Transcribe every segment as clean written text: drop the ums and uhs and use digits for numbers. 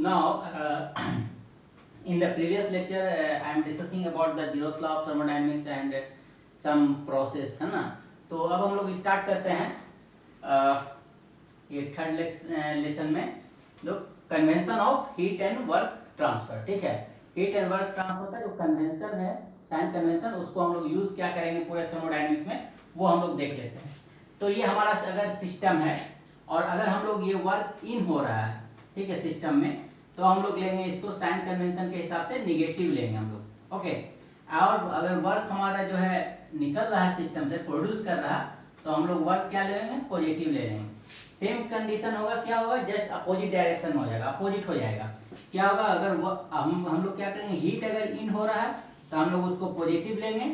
Now, in the previous lecture, I am discussing about the zeroth law of thermodynamics and some process, है ना। तो अब हम लोग स्टार्ट करते हैं ये थर्ड लेसन में जो convention of heat and work transfer. ठीक है, हीट एंड वर्क ट्रांसफर का जो कन्वेंशन है, साइन कन्वेंशन, उसको हम लोग यूज क्या करेंगे पूरे थर्मोडायनेमिक्स में, वो हम लोग देख लेते हैं। तो ये हमारा अगर सिस्टम है और अगर हम लोग ये वर्क इन हो रहा है, ठीक है, सिस्टम में, तो हम लोग लेंगे इसको साइन कन्वेंशन के हिसाब से निगेटिव लेंगे हम लोग। ओके, और अगर वर्क हमारा जो है निकल रहा है सिस्टम से, प्रोड्यूस कर रहा है, तो हम लोग वर्क क्या ले लेंगे, पॉजिटिव ले लेंगे। सेम कंडीशन होगा, क्या होगा, जस्ट अपोजिट डायरेक्शन हो जाएगा, अपोजिट हो जाएगा। क्या होगा, अगर हम लोग क्या करेंगे, हीट अगर इन हो रहा है तो हम लोग उसको पॉजिटिव लेंगे,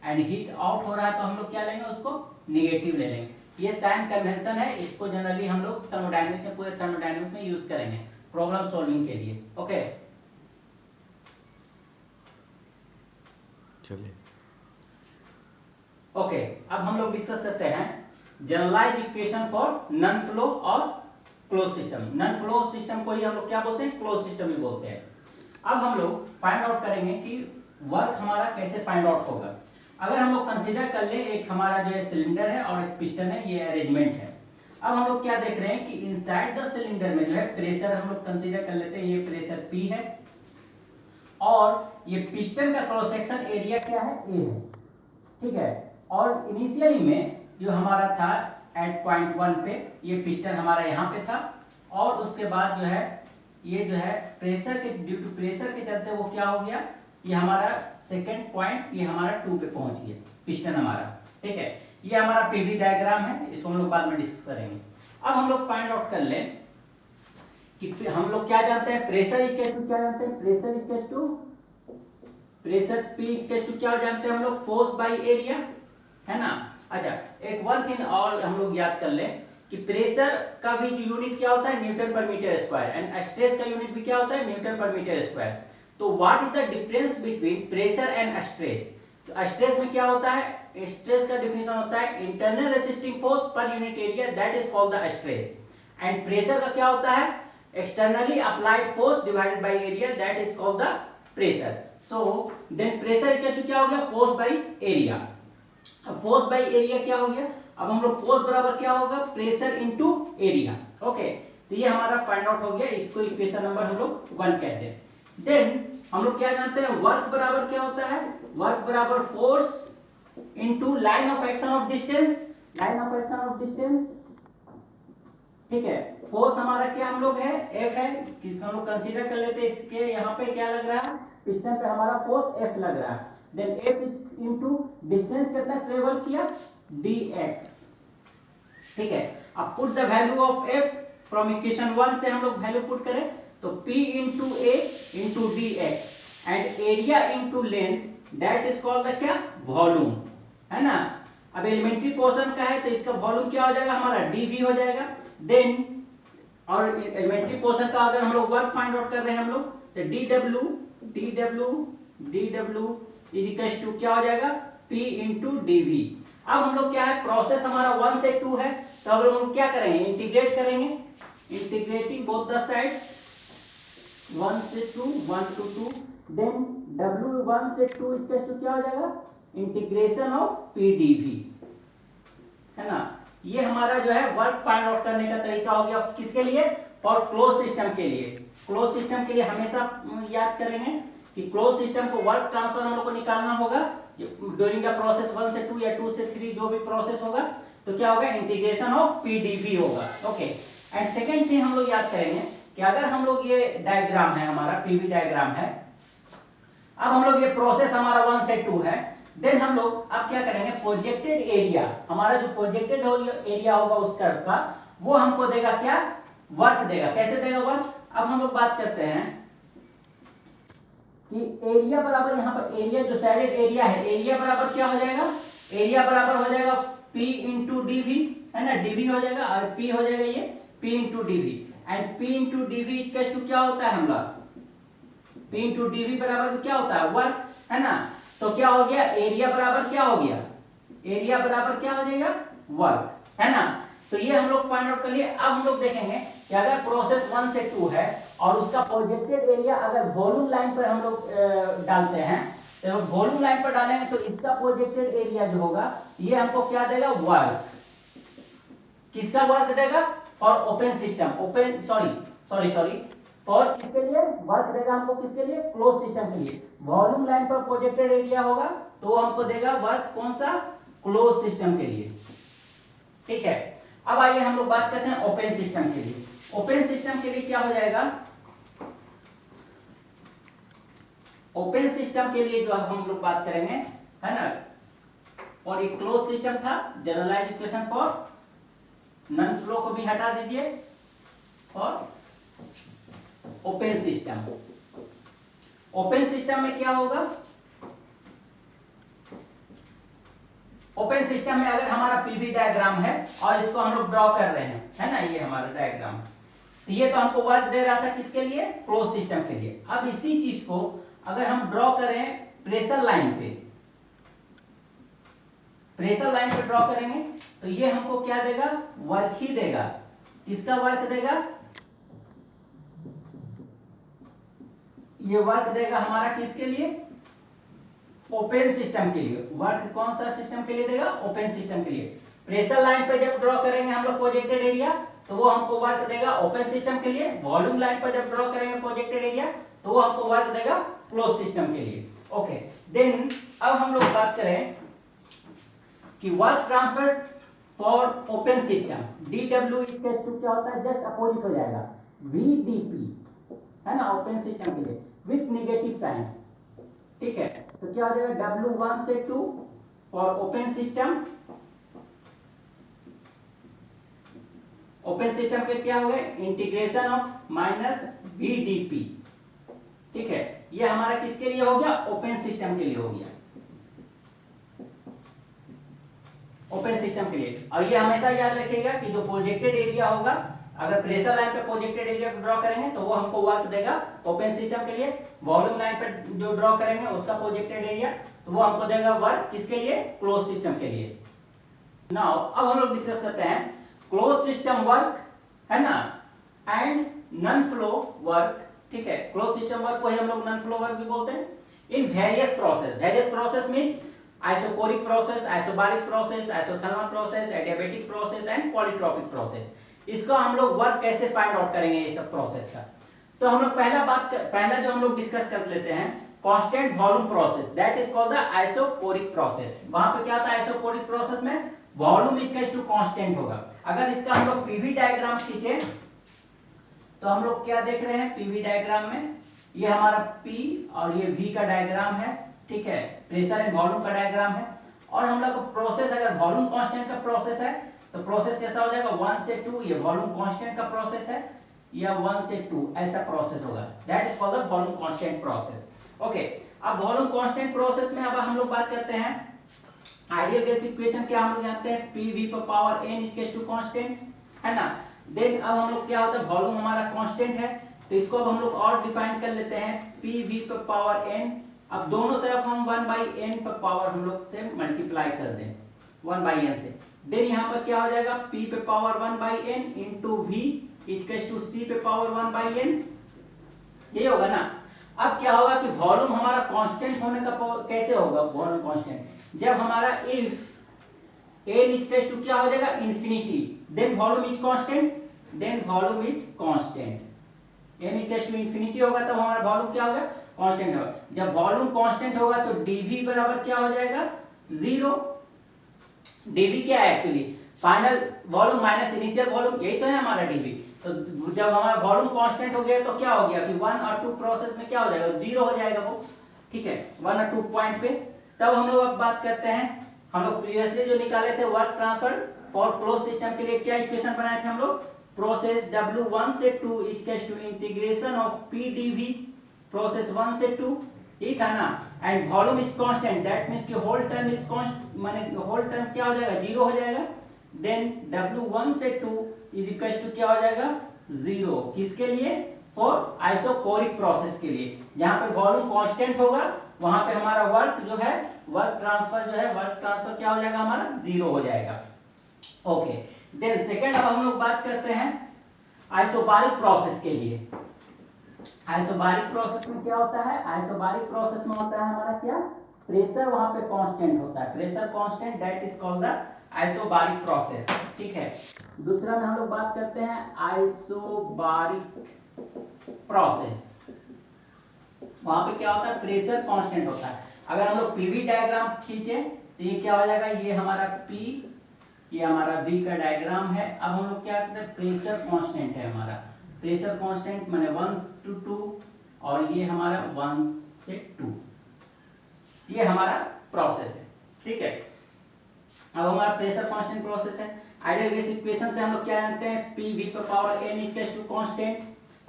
एंड हीट आउट हो रहा है तो हम लोग क्या लेंगे, उसको निगेटिव ले लेंगे। ये साइन कन्वेंशन है, इसको जनरली हम लोग थर्मोडायनेमिक्स में, पूरे थर्मोडायनेमिक्स में यूज करेंगे प्रॉब्लम सॉल्विंग के लिए। ओके, चलिए ओके, अब हम लोग डिस्कस करते हैं generalised equation for non flow और close system. Non flow system को ही हम लोग क्या बोलते हैं, क्लोज सिस्टम ही बोलते हैं। अब हम लोग फाइंड आउट करेंगे कि वर्क हमारा कैसे फाइंड आउट होगा। अगर हम लोग कंसीडर कर ले, एक हमारा जो है सिलेंडर है और एक पिस्टन है, ये अरेंजमेंट है। अब हम लोग क्या देख रहे हैं कि इनसाइड द सिलेंडर में जो है प्रेशर हम लोग कंसीडर कर लेते हैं, ये प्रेशर P है, और ये पिस्टन का क्रॉस सेक्शन एरिया क्या है, A है। ठीक है, और इनिशियली में जो हमारा था एट पॉइंट 1 पे, ये पिस्टन हमारा यहाँ पे था, और उसके बाद जो है ये जो है प्रेशर के, ड्यू टू प्रेशर के चलते वो क्या हो गया, ये हमारा सेकेंड पॉइंट, ये हमारा 2 पे पहुंच गया पिस्टन हमारा। ठीक है, ये हमारा पीवी डायग्राम है, इसको हम लोग बाद में डिस्कस करेंगे। अब हम लोग फाइंड आउट कर लें कि हम लोग क्या जानते हैं, प्रेशर इक्वल टू क्या जानते हैं, pressure equal to pressure P equal to क्या जानते हैं हम लोग, फोर्स बाय एरिया, है ना। अच्छा, एक वन थिंग और हम लोग याद कर लें कि प्रेशर का भी यूनिट क्या होता है, newton per metre square, and stress का यूनिट भी क्या होता है, न्यूटन पर मीटर स्क्वायर। तो what is the difference between pressure and stress. तो स्ट्रेस में क्या होता है, स्ट्रेस का डिफिनेशन होता है internal resisting force per unit area, that is called the stress. And pressure का क्या होता है, externally applied force divided by area, that is called the pressure. So then pressure equal to क्या हो गया, फोर्स बाय एरिया। अब force by area क्या हो गया, अब हम लोग फोर्स बराबर क्या होगा, प्रेशर इनटू एरिया। ओके, तो ये हमारा फाइंड आउट हो गया, इसको इक्वेशन नंबर हम लोग 1 कहते हैं। देन हम लोग क्या जानते हैं, वर्क बराबर क्या होता है, वर्क बराबर force into line of action of distance, line of action of distance. ठीक है, फोर्स हमारा क्या हम लोग है, F है, किसको हम लोग कंसीडर कर लेते हैं, इसके यहाँ पे क्या लग रहा है, पिस्टन पे हमारा फोर्स F लग रहा है। देन F इनटू डिस्टेंस कितना ट्रेवल किया, dx। ठीक है, अब put the value of F from equation 1 से हम लोग वैल्यू पुट करें तो P into A into dx and area into length, that is called the क्या, वॉल्यूम, है ना। अब एलिमेंट्री पोर्शन का है तो इसका वॉल्यूम क्या हो जाएगा, हमारा dv हो जाएगा। देन और एलिमेंट्री पोर्शन का अगर हम लोग वर्क फाइंड आउट कर रहे हैं हम लोग, तो dw इज इक्वल टू क्या हो जाएगा, P इंटू dv। अब हम लोग क्या है, प्रोसेस हमारा 1 से 2 है, तो अब हम लोग क्या करेंगे, इंटीग्रेट करेंगे, इंटीग्रेटिंग बोथ द साइड्स 1 से 2, 1 to 2, देन W1 से 2 इक्वल टू क्या हो जाएगा, इंटीग्रेशन ऑफ PdV, है ना। ये हमारा जो है वर्क फाइंड आउट करने का तरीका हो गया, किसके लिए, फॉर क्लोज सिस्टम के लिए। क्लोज सिस्टम के लिए हमेशा याद करेंगे कि क्लोज सिस्टम को वर्क ट्रांसफर हम लोग को निकालना होगा ड्यूरिंग द प्रोसेस 1 से 2 या 2 से 3, जो भी प्रोसेस होगा, तो क्या होगा, इंटीग्रेशन ऑफ PdV होगा। ओके, एंड सेकेंड थिंग हम लोग याद करेंगे कि अगर हम लोग ये डायग्राम है हमारा, पीवी डायग्राम है, अब हम लोग ये प्रोसेस हमारा 1 से 2 है, देन हम लोग अब क्या करेंगे, प्रोजेक्टेड एरिया, हमारा जो प्रोजेक्टेड एरिया होगा उस कर्व का, वो हमको देगा क्या, वर्क देगा। कैसे देगा वर्क, अब हम लोग बात करते हैं कि एरिया बराबर, यहाँ पर एरिया जो साइडेड एरिया है, एरिया बराबर क्या हो जाएगा, एरिया बराबर हो जाएगा P इंटू dV, है ना, dV हो जाएगा और P हो जाएगा ये P into dV, and P into dV equal to क्या होता है हमारा, P इंटू dV बराबर क्या होता है, वर्क, है ना। तो क्या हो गया, एरिया बराबर क्या हो गया, एरिया बराबर क्या हो जाएगा, वर्क, है ना। तो ये हम लोग फाइंड आउट कर लिए। अब हम लोग देखेंगे कि अगर प्रोसेस 1 से 2 है और उसका प्रोजेक्टेड एरिया अगर वॉल्यूम लाइन पर हम लोग डालते हैं, तो वॉल्यूम लाइन पर डालेंगे तो इसका प्रोजेक्टेड एरिया जो होगा ये हमको क्या देगा, वर्क। किसका वर्क देगा, for open system, open sorry for किसके लिए वर्क देगा हमको, किसके लिए, क्लोज सिस्टम के लिए। वॉल्यूम लाइन पर प्रोजेक्टेड एरिया होगा तो हमको देगा वर्क कौन सा, क्लोज सिस्टम के लिए। ठीक है, अब आइए हम लोग बात करते हैं ओपन सिस्टम के लिए। ओपन सिस्टम के लिए क्या हो जाएगा, ओपन सिस्टम के लिए जो अब हम लोग बात करेंगे, है ना, और एक क्लोज सिस्टम था, generalise equation for non flow को भी हटा दीजिए, और ओपन सिस्टम। ओपन सिस्टम में क्या होगा, ओपन सिस्टम में अगर हमारा पीवी डायग्राम है और इसको हम लोग ड्रॉ कर रहे हैं, है ना, ये हमारा डायग्राम, तो ये तो हमको वर्क दे रहा था किसके लिए, क्लोज सिस्टम के लिए। अब इसी चीज को अगर हम ड्रॉ करें प्रेशर लाइन पे, प्रेशर लाइन पे ड्रॉ करेंगे तो ये हमको क्या देगा, वर्क ही देगा। किसका वर्क देगा, ये वर्क देगा हमारा किसके लिए, ओपन सिस्टम के लिए। वर्क कौन सा सिस्टम के लिए देगा, ओपन सिस्टम के लिए। प्रेशर लाइन पे जब ड्रॉ करेंगे हम लोग प्रोजेक्टेड एरिया तो वो हमको वर्क देगा ओपन सिस्टम के लिए। वॉल्यूम लाइन पर जब ड्रॉ करेंगे प्रोजेक्टेड एरिया तो वो हमको वर्क देगा क्लोज सिस्टम के लिए। ओके, देन अब हम लोग बात करें कि work transfer for open system, d W equals to क्या होता है, जस्ट अपोजिट हो जाएगा वीडीपी, है ना, ओपन सिस्टम के लिए विथ नेगेटिव साइन। ठीक है, तो क्या हो जाएगा, W1 से 2 for open system. Open system के क्या हो गए, इंटीग्रेशन ऑफ माइनस VDP। ठीक है, ये हमारा किसके लिए हो गया, ओपन सिस्टम के लिए हो गया, ओपन सिस्टम के लिए। और ये हमेशा याद रखिएगा कि जो प्रोजेक्टेड एरिया होगा, अगर प्रेशर लाइन पे प्रोजेक्टेड एरिया को ड्रॉ करेंगे तो वो हमको वर्क देगा ओपन सिस्टम के लिए। वॉल्यूम लाइन पे जो ड्रॉ करेंगे उसका प्रोजेक्टेड एरिया तो वो हमको देगा वर्क किसके लिए, क्लोज सिस्टम के लिए। नाउ अब हम लोग डिस्कस करते हैं क्लोज सिस्टम वर्क, है ना, एंड नन फ्लो वर्क। ठीक है, क्लोज सिस्टम वर्क को ही हम लोग नन फ्लो वर्क भी बोलते हैं। In various process, various process mean isochoric process, isobaric process, isothermal process, adiabatic process and polytropic process. इसको हम लोग वर्क कैसे फाइंड आउट करेंगे ये सब प्रोसेस का, तो हम लोग पहला जो हम लोग डिस्कस कर लेते हैं constant volume process, that is called the isochoric process. वहां पे क्या था, आइसोकोरिक प्रोसेस में वॉल्यूम इक्वल्स टू कांस्टेंट होगा। अगर इसका हम लोग पीवी डायग्राम खींचे तो हम लोग क्या देख रहे हैं, पीवी डायग्राम में ये हमारा P और ये V का डायग्राम है। ठीक है, प्रेशर एंड वॉल्यूम का डायग्राम है। और हम लोग प्रोसेस, अगर वॉल्यूम कांस्टेंट का प्रोसेस है तो प्रोसेस कैसा हो जाएगा, 1 से 2, ये वॉल्यूम कांस्टेंट का प्रोसेस है, या 1 से 2 ऐसा प्रोसेस होगा, that is called the volume constant process. Okay, अब वॉल्यूम कांस्टेंट प्रोसेस में अब हम लोग बात करते हैं आइडियल गैस इक्वेशन। क्या हम लोग जानते हैं, PV पर power n equals to constant, है ना। देन अब हम लोग क्या होता है, वॉल्यूम हमारा कांस्टेंट है तो इसको अब हम लोग और डिफाइन कर लेते हैं, PV पर पावर n। अब दोनों तरफ हम 1/n पर पावर हम लोग से मल्टीप्लाई कर दें 1/n से। देन यहाँ पर क्या हो जाएगा, P पे power 1/n into V equals to C पे पावर 1/n, ये होगा ना। अब क्या होगा कि वॉल्यूम हमारा कांस्टेंट होने का कैसे होगा, वॉल्यूम कांस्टेंट जब हमारा इफ n इक्वल्स टू क्या हो जाएगा, infinity, then volume is constant, then volume is constant. n equals to infinity होगा तब हमारा वॉल्यूम क्या होगा, कांस्टेंट होगा। जब वॉल्यूम कांस्टेंट होगा तो dV बराबर क्या हो जाएगा, 0। dV क्या है actually, final volume minus initial volume, यही तो है हमारा dV। तो जब हमारा वॉल्यूम कांस्टेंट हो गया तो क्या हो गया कि 1 और 2 प्रोसेस में क्या हो जाएगा, 0 हो जाएगा वो। ठीक है, 1 और 2 पॉइंट पे। तब हम लोग अब बात करते हैं, हम लोग प्रीवियसली जो निकाले थे work transfer for close system के लिए क्या इक्वेशन बनाए थे हम लोग, प्रोसेस W1 से 2 equals to integration of PdV, process 1 से 2, ये था ना। And volume is constant, that means कि होल टर्म इज कांस्टेंट, माने होल टर्म क्या हो जाएगा, 0 हो जाएगा। देन W1 से 2 इज इक्वल्स टू क्या हो जाएगा, 0। किसके लिए, फॉर आइसोकोरिक प्रोसेस के लिए, जहां पे वॉल्यूम कांस्टेंट होगा वहां पे हमारा वर्क जो है, वर्क ट्रांसफर जो है, वर्क ट्रांसफर क्या हो जाएगा हमारा, 0 हो जाएगा। ओके, देन सेकेंड अब हम लोग बात करते हैं आइसोबारिक प्रोसेस के लिए। आइसोबारिक प्रोसेस में क्या होता है? आइसोबारिक प्रोसेस में होता है हमारा क्या, प्रेशर वहां पे कांस्टेंट होता है, pressure constant, that is called the isobaric process. ठीक है, दूसरा में हम लोग बात करते हैं आइसोबारिक प्रोसेस। वहां पे क्या होता है, प्रेशर कांस्टेंट होता है। अगर हम लोग पीवी डायग्राम खींचे तो ये क्या हो जाएगा, ये हमारा पी, ये हमारा वी का डायग्राम है। अब हम लोग क्या करते हैं, प्रेशर कांस्टेंट है हमारा, प्रेशर कांस्टेंट माने 1 to 2 और ये हमारा 1 से 2, ये हमारा प्रोसेस है। ठीक है, अब हमारा प्रेशर कांस्टेंट प्रोसेस है। आइडियल गैस इक्वेशन से हम लोग क्या जानते हैं, पी वी पर power n equals to constant,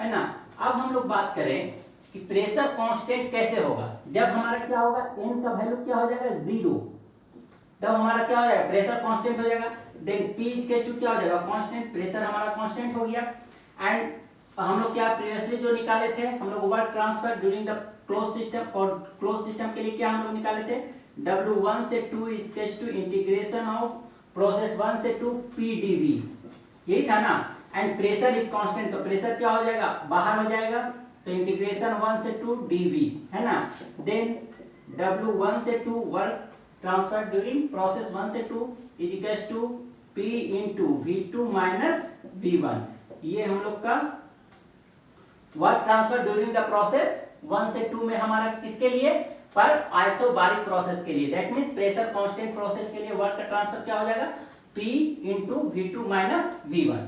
है ना। अब हम लोग बात करें कि प्रेशर कांस्टेंट कैसे होगा, जब हमारा क्या होगा, एन का वैल्यू क्या हो जाएगा 0, तब हमारा क्या हो जाएगा, प्रेशर कांस्टेंट हो जाएगा। देन पी इक्वल्स टू क्या हो जाएगा, कांस्टेंट, प्रेशर हमारा कांस्टेंट हो गया। एंड हम लोग क्या प्रीवियसली जो निकाले थे, हम लोग work transfer during the close system, for close system के लिए क्या हम लोग निकाले थे, W1 से 2 equals to integration of process 1 से 2 PdV, यही था ना। एंड प्रेशर इज कांस्टेंट, तो प्रेशर क्या हो जाएगा, बाहर हो जाएगा, तो इंटीग्रेशन 1 से 2 dV, है ना। देन W1 से 2 वर्क ट्रांसफर ड्यूरिंग प्रोसेस 1 से 2 is equals to P into V2 minus V1, ये हम लोग का work transfer during the process 1 से 2 में हमारा किसके लिए, पर आइसोबारिक प्रोसेस के लिए, that means pressure constant process के लिए वर्क का ट्रांसफर क्या हो जाएगा, P into V2 minus V1।